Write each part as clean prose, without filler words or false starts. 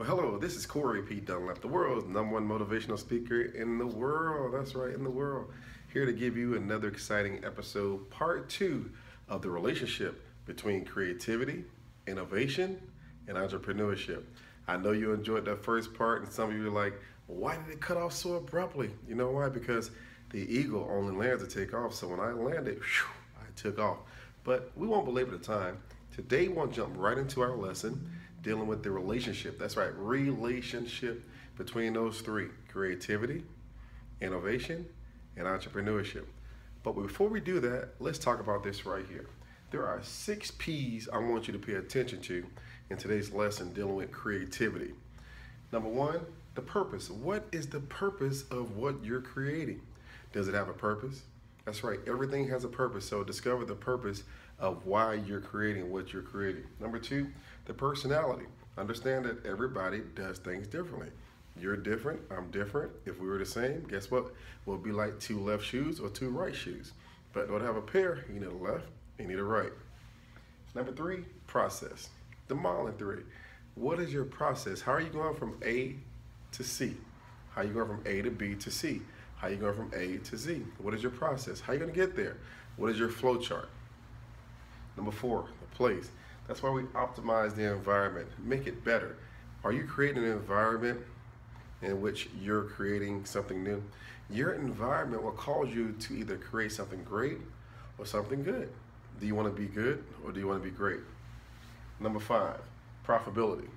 Well, hello, this is Corey P. Dunlap, the world's #1 motivational speaker in the world. That's right, in the world. Here to give you another exciting episode, part 2 of the relationship between creativity, innovation, and entrepreneurship. I know you enjoyed that first part, and some of you are like, why did it cut off so abruptly? You know why? Because the eagle only lands to take off, so when I landed, I took off. But we won't belabor the time. Today, we'll jump right into our lesson, dealing with the relationship. That's right, relationship between those three: creativity, innovation, and entrepreneurship. But before we do that, let's talk about this right here. There are 6 P's I want you to pay attention to in today's lesson dealing with creativity. Number 1, the purpose. What is the purpose of what you're creating? Does it have a purpose? That's right, everything has a purpose, so discover the purpose of why you're creating what you're creating. Number 2, the personality. Understand that everybody does things differently. You're different, I'm different. If we were the same, guess what? We'll be like 2 left shoes or 2 right shoes. But don't have a pair, you need a left, you need a right. Number 3, process. The modeling theory. What is your process? How are you going from A to C? How are you going from A to B to C? How are you going from A to Z? What is your process? How are you going to get there? What is your flow chart? Number 4, the place. That's why we optimize the environment, make it better. Are you creating an environment in which you're creating something new? Your environment will cause you to either create something great or something good. Do you want to be good or do you want to be great? Number 5, profitability.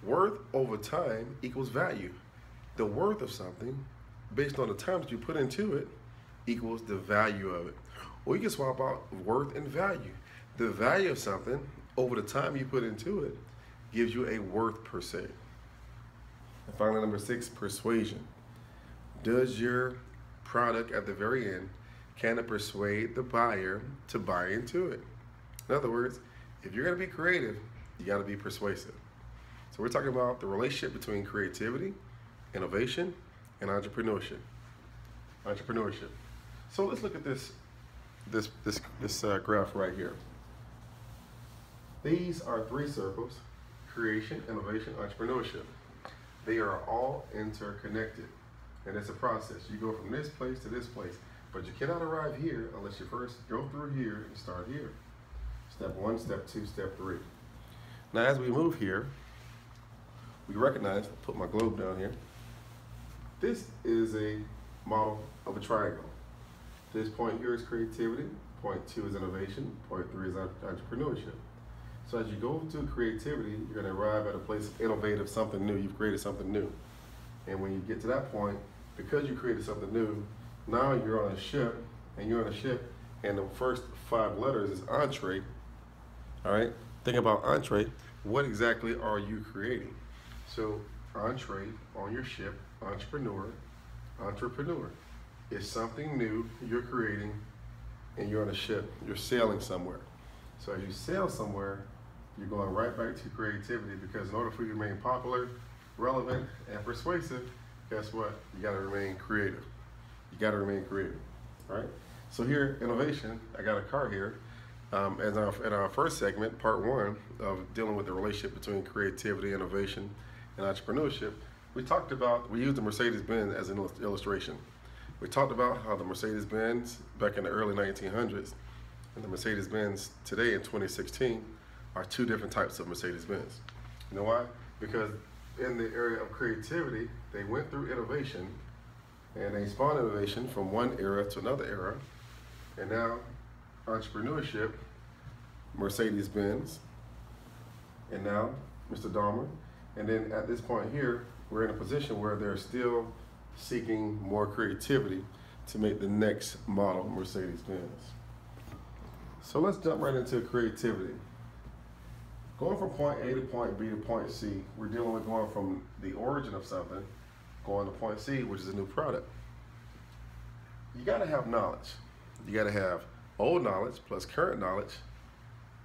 Worth over time equals value. The worth of something, based on the time that you put into it, equals the value of it. Or you can swap out worth and value. The value of something over the time you put into it gives you a worth per se. And finally, number 6, persuasion. Does your product at the very end, can it persuade the buyer to buy into it? In other words, if you're going to be creative, you got to be persuasive. So we're talking about the relationship between creativity, innovation, and entrepreneurship. So let's look at this graph right here. These are 3 circles: creation, innovation, entrepreneurship. They are all interconnected, and it's a process. You go from this place to this place, but you cannot arrive here unless you first go through here and start here. Step 1, step 2, step 3. Now as we move here, we recognize, I'll put my globe down here, this is a model of a triangle. This point here is creativity, point 2 is innovation, point 3 is entrepreneurship. So as you go to creativity, you're going to arrive at a place of innovative, something new. You've created something new. And when you get to that point, because you created something new, now you're on a ship, and you're on a ship, and the first 5 letters is entree. All right? Think about entree. What exactly are you creating? So entree on your ship, entrepreneur. It's something new you're creating, and you're on a ship. You're sailing somewhere. So as you sail somewhere, you're going right back to creativity, because in order for you to remain popular, relevant, and persuasive, guess what? You got to remain creative. You got to remain creative, right? So here, innovation, I got a car here. In our first segment, part 1 of dealing with the relationship between creativity, innovation, and entrepreneurship, we used the Mercedes-Benz as an illustration. We talked about how the Mercedes-Benz back in the early 1900s and the Mercedes-Benz today in 2016 are 2 different types of Mercedes-Benz. You know why? Because in the area of creativity, they went through innovation, and they spawned innovation from one era to another era, and now entrepreneurship, Mercedes-Benz, and now Mr. Dahmer. And then at this point here, we're in a position where they're still seeking more creativity to make the next model Mercedes-Benz. So let's jump right into creativity. Going from point A to point B to point C, we're dealing with going from the origin of something, going to point C, which is a new product. You gotta have knowledge. You gotta have old knowledge plus current knowledge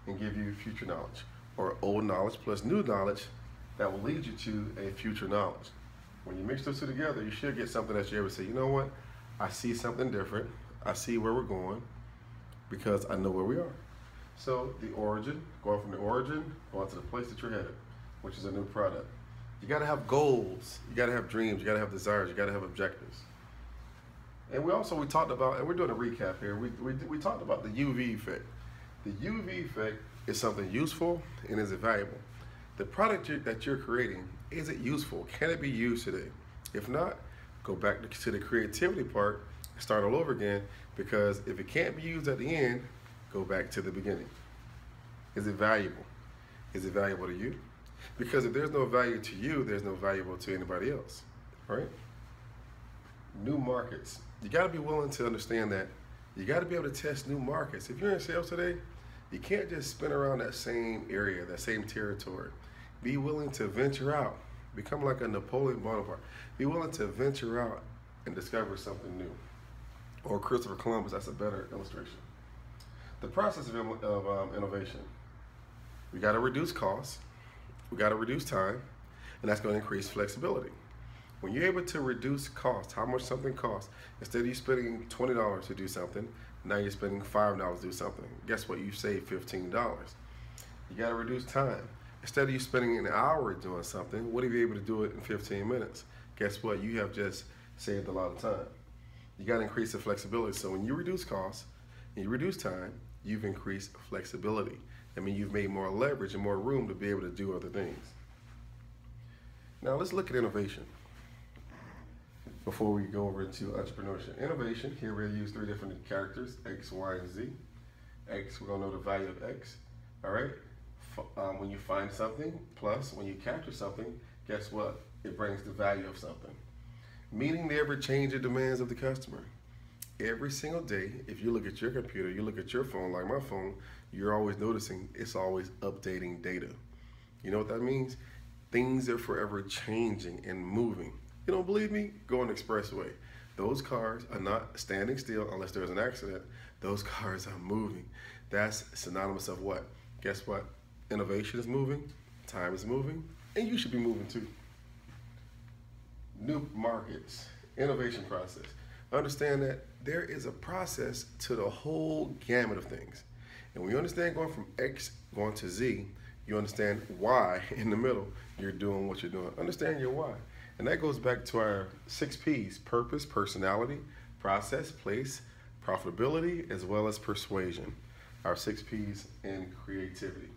and give you future knowledge, or old knowledge plus new knowledge that will lead you to a future knowledge. When you mix those 2 together, you should get something that you ever say, you know what, I see something different, I see where we're going, because I know where we are. So the origin, going from the origin, going to the place that you're headed, which is a new product. You got to have goals. You got to have dreams. You got to have desires. You got to have objectives. And we talked about, and we're doing a recap here. We talked about the UV effect. The UV effect is something useful and is it valuable? The product that you're creating, is it useful? Can it be used today? If not, go back to the creativity part, start all over again, because if it can't be used at the end, go back to the beginning. Is it valuable? Is it valuable to you? Because if there's no value to you, there's no value to anybody else, right? New markets. You got to be willing to understand that. You got to be able to test new markets. If you're in sales today, you can't just spin around that same area, that same territory. Be willing to venture out. Become like a Napoleon Bonaparte. Be willing to venture out and discover something new. Or Christopher Columbus, that's a better illustration. The process of innovation. We got to reduce costs. We got to reduce time, and that's going to increase flexibility. When you're able to reduce cost, how much something costs, instead of you spending $20 to do something, now you're spending $5 to do something. Guess what? You save $15. You got to reduce time. Instead of you spending an hour doing something, what if you're able to do it in 15 minutes? Guess what? You have just saved a lot of time. You got to increase the flexibility. So when you reduce costs and you reduce time, you've increased flexibility. I mean, you've made more leverage and more room to be able to do other things. Now let's look at innovation before we go over to entrepreneurship. Innovation, here we use 3 different characters, X, Y, and Z. X, we're gonna know the value of X, all right? When you find something, plus when you capture something, guess what? It brings the value of something. Meeting the ever-changing demands of the customer. Every single day, if you look at your computer, you look at your phone, like my phone, you're always noticing it's always updating data. You know what that means? Things are forever changing and moving. You don't believe me? Go on the expressway. Those cars are not standing still unless there's an accident. Those cars are moving. That's synonymous of what? Guess what? Innovation is moving, time is moving, and you should be moving too. New markets, innovation process. Understand that there is a process to the whole gamut of things. And when you understand going from X going to Z, you understand why in the middle you're doing what you're doing. Understand your why. And that goes back to our 6 P's: purpose, personality, process, place, profitability, as well as persuasion. Our 6 P's in creativity.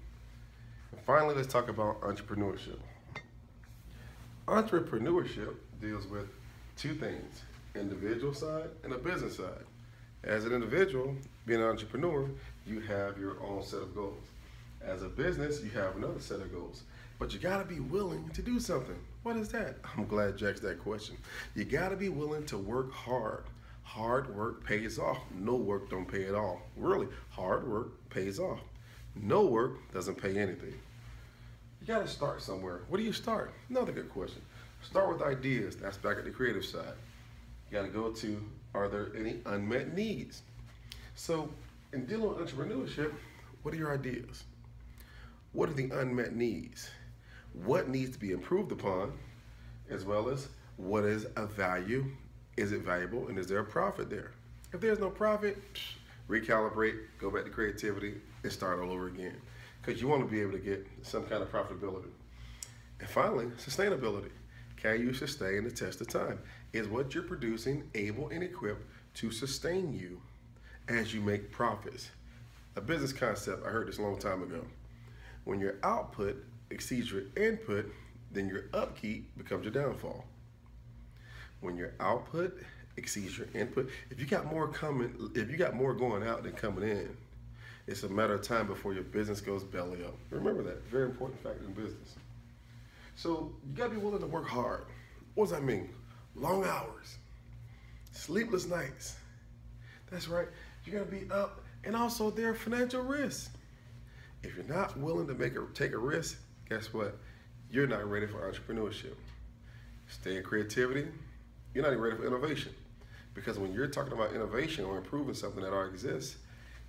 And finally, let's talk about entrepreneurship. Entrepreneurship deals with 2 things: individual side and a business side. As an individual, being an entrepreneur, you have your own set of goals. As a business, you have another set of goals. But you gotta be willing to do something. What is that? I'm glad you asked that question. You gotta be willing to work hard. Hard work pays off. No work don't pay at all. Really, hard work pays off. No work doesn't pay anything. You gotta start somewhere. Where do you start? Another good question. Start with ideas. That's back at the creative side. You gotta go to, are there any unmet needs? So in dealing with entrepreneurship, what are your ideas? What are the unmet needs? What needs to be improved upon, as well as what is a value? Is it valuable, and is there a profit there? If there's no profit, recalibrate, go back to creativity, and start all over again. Because you want to be able to get some kind of profitability. And finally, sustainability. Can you sustain the test of time? Is what you're producing able and equipped to sustain you as you make profits? A business concept, I heard this a long time ago. When your output exceeds your input, then your upkeep becomes your downfall. When your output exceeds your input, if you got more going out than coming in, it's a matter of time before your business goes belly up. Remember that, very important factor in business. So you gotta be willing to work hard. What does that mean? Long hours, sleepless nights. That's right, you gotta be up, and also there are financial risks. If you're not willing to take a risk, guess what? You're not ready for entrepreneurship. Stay in creativity, you're not even ready for innovation. Because when you're talking about innovation or improving something that already exists,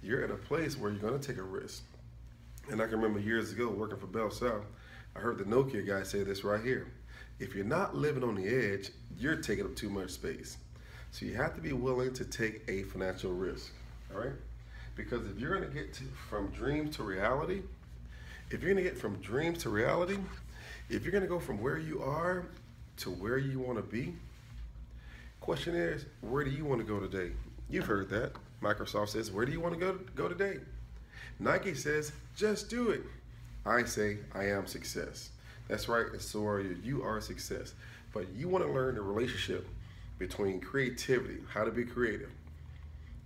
you're in a place where you're gonna take a risk. And I can remember years ago working for Bell South, I heard the Nokia guy say this right here. If you're not living on the edge, you're taking up too much space. So you have to be willing to take a financial risk, all right? Because if you're gonna get from dream to reality, If you're going to go from where you are to where you want to be, question is, where do you want to go today? You've heard that. Microsoft says, where do you want to go today? Nike says, just do it. I say, I am success. That's right, and so are you. You are success. But you want to learn the relationship between creativity, how to be creative,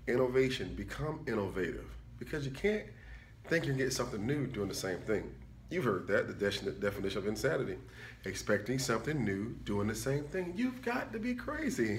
innovation, become innovative. Because you can't think you can get something new doing the same thing. You've heard that, the definition of insanity. Expecting something new, doing the same thing. You've got to be crazy.